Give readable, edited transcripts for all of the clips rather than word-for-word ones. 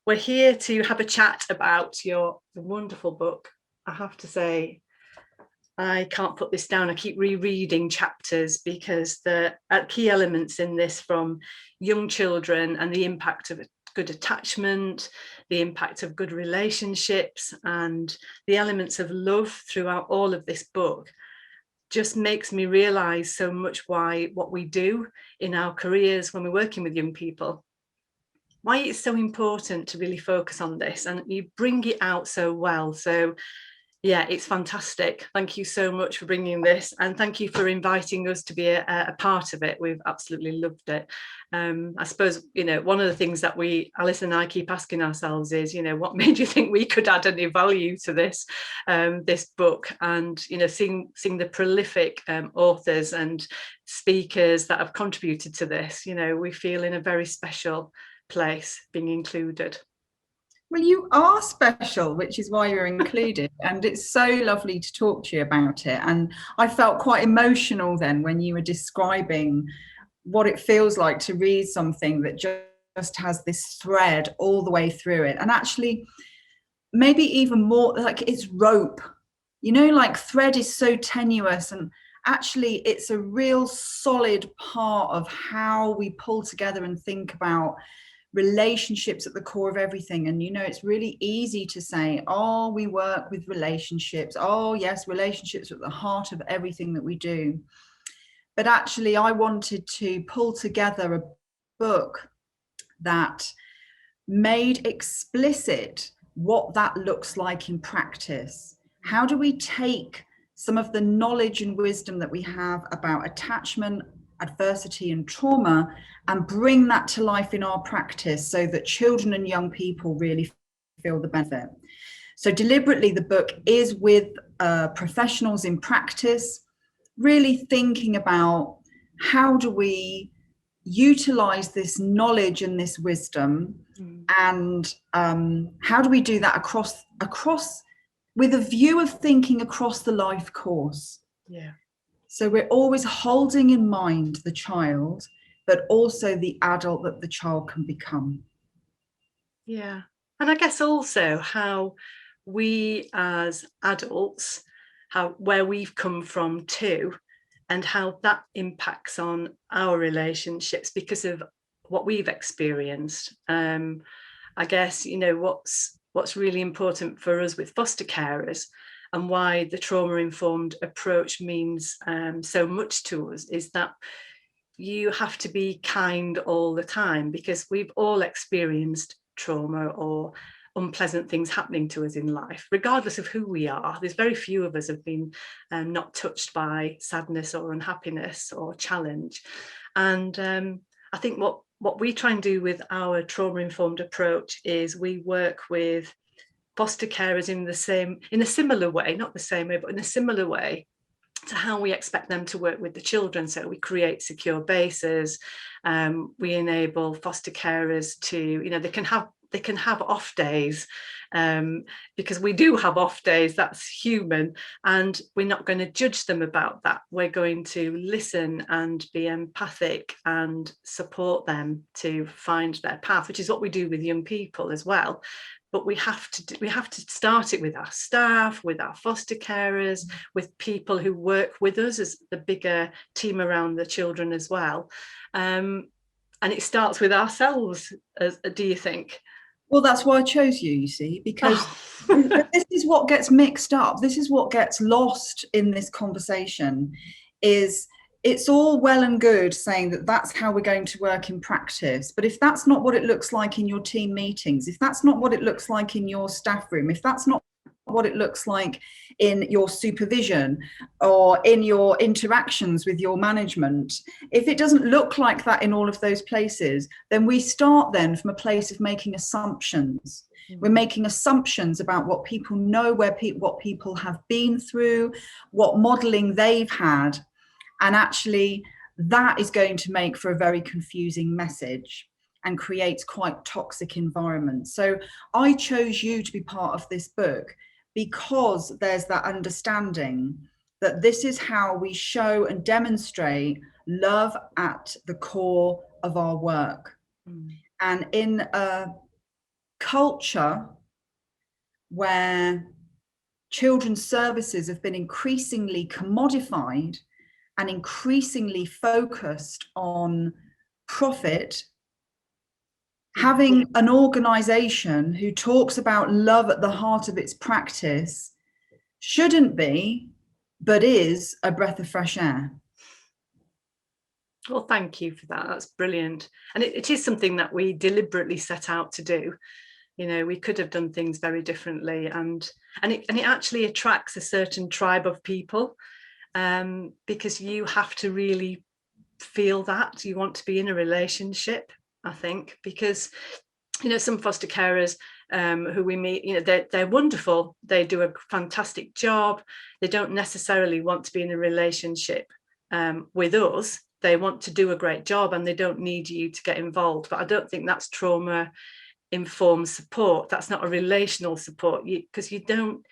we're here to have a chat about your wonderful book. I have to say, I can't put this down. I keep rereading chapters because the key elements in this, from young children and the impact of good attachment, the impact of good relationships, and the elements of love throughout all of this book, just makes me realise so much why what we do in our careers when we're working with young people, why it's so important to really focus on this, and you bring it out so well. So yeah, it's fantastic. Thank you so much for bringing this, and thank you for inviting us to be a part of it. We've absolutely loved it. I suppose, one of the things that Alison and I keep asking ourselves is, what made you think we could add any value to this book? And, seeing the prolific authors and speakers that have contributed to this, we feel in a very special place being included. Well, you are special, which is why you're included. And it's so lovely to talk to you about it. And I felt quite emotional then when you were describing what it feels like to read something that just has this thread all the way through it. And actually, maybe even more like it's rope, like thread is so tenuous, and actually it's a real solid part of how we pull together and think about relationships at the core of everything. And it's really easy to say, oh, we work with relationships, oh yes, relationships are at the heart of everything that we do. But actually I wanted to pull together a book that made explicit what that looks like in practice. How do we take some of the knowledge and wisdom that we have about attachment, adversity and trauma, and bring that to life in our practice so that children and young people really feel the benefit. So deliberately, the book is with professionals in practice, really thinking about how do we utilize this knowledge and this wisdom, and how do we do that across with a view of thinking across the life course. Yeah. So we're always holding in mind the child, but also the adult that the child can become. Yeah. And I guess also how we as adults, where we've come from too, and how that impacts on our relationships because of what we've experienced. I guess, what's really important for us with foster carers, and why the trauma-informed approach means so much to us, is that you have to be kind all the time, because we've all experienced trauma or unpleasant things happening to us in life, regardless of who we are. There's very few of us have been not touched by sadness or unhappiness or challenge. And I think what we try and do with our trauma-informed approach is we work with foster carers in a similar way, not the same way, but in a similar way to how we expect them to work with the children. So we create secure bases. We enable foster carers to, they can have off days, because we do have off days, that's human, and we're not going to judge them about that. We're going to listen and be empathic and support them to find their path, which is what we do with young people as well. But we have to start it with our staff, with our foster carers, with people who work with us as the bigger team around the children as well. And it starts with ourselves, do you think? Well, that's why I chose you see, because this is what gets mixed up. This is what gets lost in this conversation, is it's all well and good saying that that's how we're going to work in practice. But if that's not what it looks like in your team meetings, if that's not what it looks like in your staff room, if that's not what it looks like in your supervision or in your interactions with your management, if it doesn't look like that in all of those places, then we start then from a place of making assumptions. We're making assumptions about what people know, what people have been through, what modeling they've had. And actually, that is going to make for a very confusing message and creates quite toxic environments. So I chose you to be part of this book because there's that understanding that this is how we show and demonstrate love at the core of our work. And in a culture where children's services have been increasingly commodified and increasingly focused on profit, having an organisation who talks about love at the heart of its practice shouldn't be, but is, a breath of fresh air. Well, thank you for that. That's brilliant. And it is something that we deliberately set out to do. You know, we could have done things very differently, and it actually attracts a certain tribe of people, because you have to really feel that you want to be in a relationship, I think, because, you know, some foster carers who we meet, you know, they're wonderful. They do a fantastic job. They don't necessarily want to be in a relationship with us. They want to do a great job and they don't need you to get involved. But I don't think that's trauma informed support. That's not a relational support, because you don't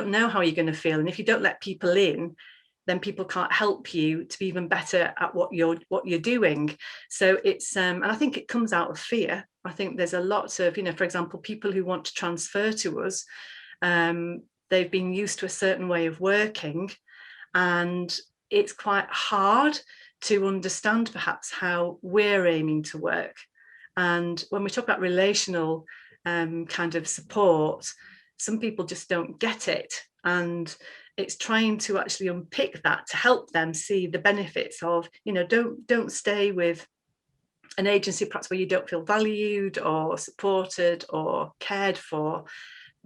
know how you're going to feel, and if you don't let people in, then people can't help you to be even better at what you're doing. So it's and I think it comes out of fear. I think there's a lot of, you know, for example, people who want to transfer to us, they've been used to a certain way of working, and it's quite hard to understand perhaps how we're aiming to work. And when we talk about relational kind of support, some people just don't get it. And it's trying to actually unpick that to help them see the benefits of, you know, don't stay with an agency perhaps where you don't feel valued or supported or cared for.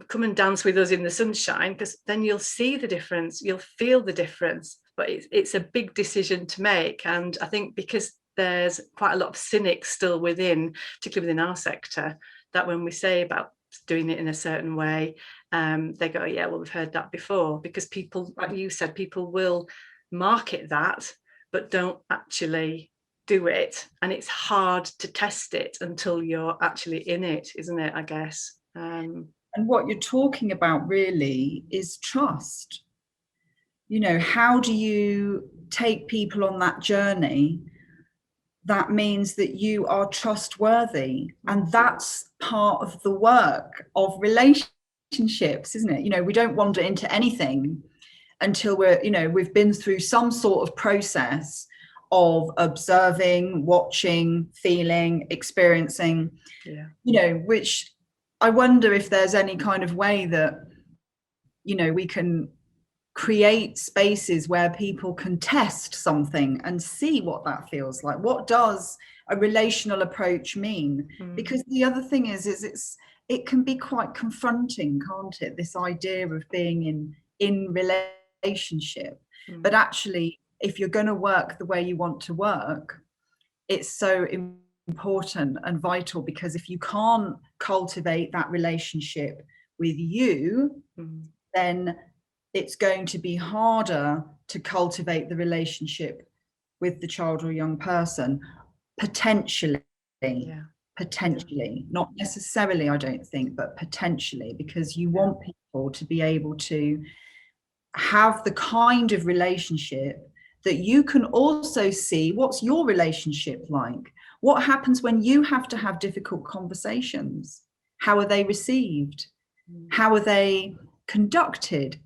Come and dance with us in the sunshine, because then you'll see the difference, you'll feel the difference. But it's a big decision to make. And I think because there's quite a lot of cynics still within, particularly within our sector, that when we say about doing it in a certain way, they go, yeah, well, we've heard that before. Because people, like you said, people will market that, but don't actually do it. And it's hard to test it until you're actually in it, isn't it, I guess? And what you're talking about really is trust. You know, how do you take people on that journey? That means that you are trustworthy. And that's part of the work of relationships, isn't it? You know, we don't wander into anything until we've been through some sort of process of observing, watching, feeling, experiencing, which I wonder if there's any kind of way that, we can create spaces where people can test something and see what that feels like. What does a relational approach mean? Because the other thing is it can be quite confronting, can't it? This idea of being in relationship. But actually, if you're going to work the way you want to work, it's so important and vital, because if you can't cultivate that relationship with you, then it's going to be harder to cultivate the relationship with the child or young person, potentially. Potentially, not necessarily, I don't think, but potentially, because you want people to be able to have the kind of relationship that you can also see what's your relationship like. What happens when you have to have difficult conversations? How are they received? How are they conducted?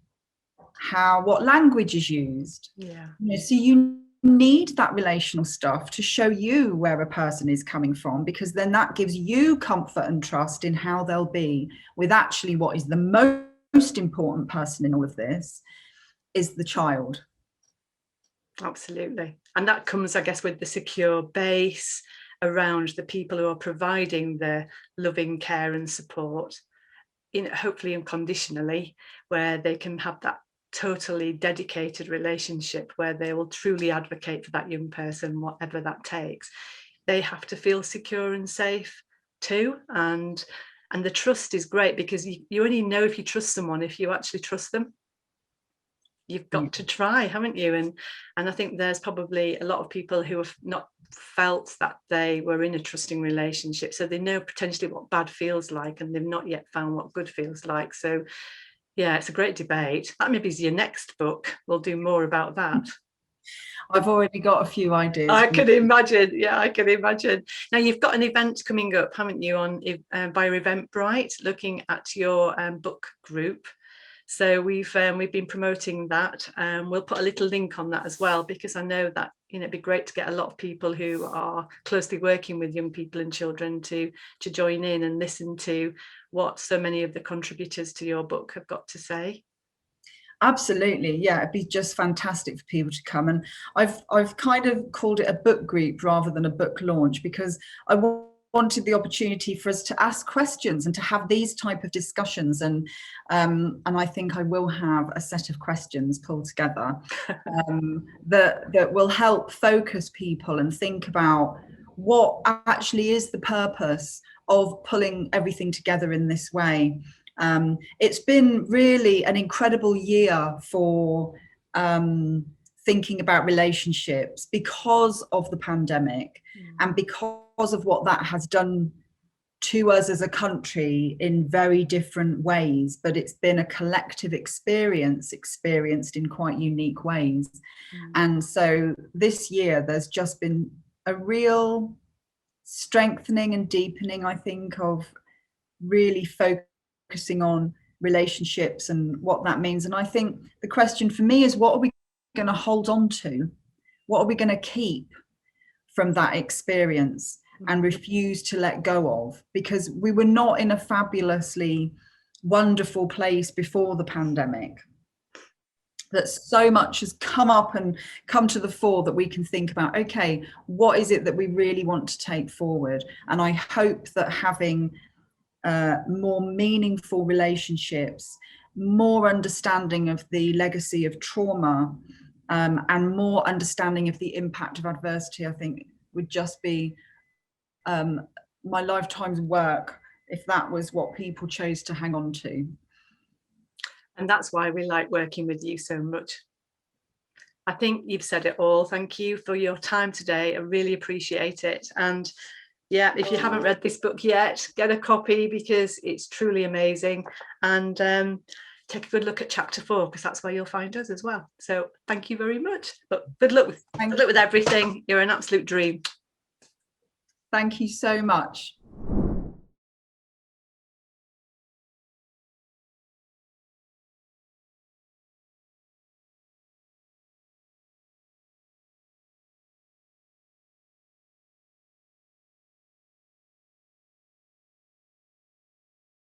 What language is used? So you need that relational stuff to show you where a person is coming from, because then that gives you comfort and trust in how they'll be with actually what is the most important person in all of this, is the child. Absolutely. And that comes, I guess, with the secure base around the people who are providing the loving care and support, hopefully unconditionally, where they can have that totally dedicated relationship where they will truly advocate for that young person, whatever that takes. They have to feel secure and safe too. And the trust is great, because you only know if you trust someone if you actually trust them. You've got to try, haven't you? And I think there's probably a lot of people who have not felt that they were in a trusting relationship, so they know potentially what bad feels like, and they've not yet found what good feels like. So yeah, it's a great debate. That maybe is your next book. We'll do more about that. I've already got a few ideas. I can imagine. Yeah, I can imagine. Now you've got an event coming up, haven't you, on by Eventbrite, looking at your book group. So we've been promoting that. We'll put a little link on that as well, because I know that it'd be great to get a lot of people who are closely working with young people and children to join in and listen to what so many of the contributors to your book have got to say. Absolutely, yeah, it'd be just fantastic for people to come. And I've kind of called it a book group rather than a book launch, because I wanted the opportunity for us to ask questions and to have these type of discussions. And I think I will have a set of questions pulled together that will help focus people and think about what actually is the purpose of pulling everything together in this way. It's been really an incredible year for thinking about relationships because of the pandemic and because of what that has done to us as a country in very different ways. But it's been a collective experience experienced in quite unique ways. And so this year there's just been a real strengthening and deepening, I think, of really focusing on relationships and what that means. And I think the question for me is, what are we going to hold on to? What are we going to keep from that experience and refuse to let go of? Because we were not in a fabulously wonderful place before the pandemic. That so much has come up and come to the fore that we can think about, okay, what is it that we really want to take forward? And I hope that having more meaningful relationships, more understanding of the legacy of trauma, and more understanding of the impact of adversity, I think would just be my lifetime's work if that was what people chose to hang on to. And that's why we like working with you so much. I think you've said it all. Thank you for your time today. I really appreciate it. And yeah, if you haven't read this book yet, get a copy, because it's truly amazing. And take a good look at chapter 4, because that's where you'll find us as well. So thank you very much. But good luck with everything. You're an absolute dream. Thank you so much.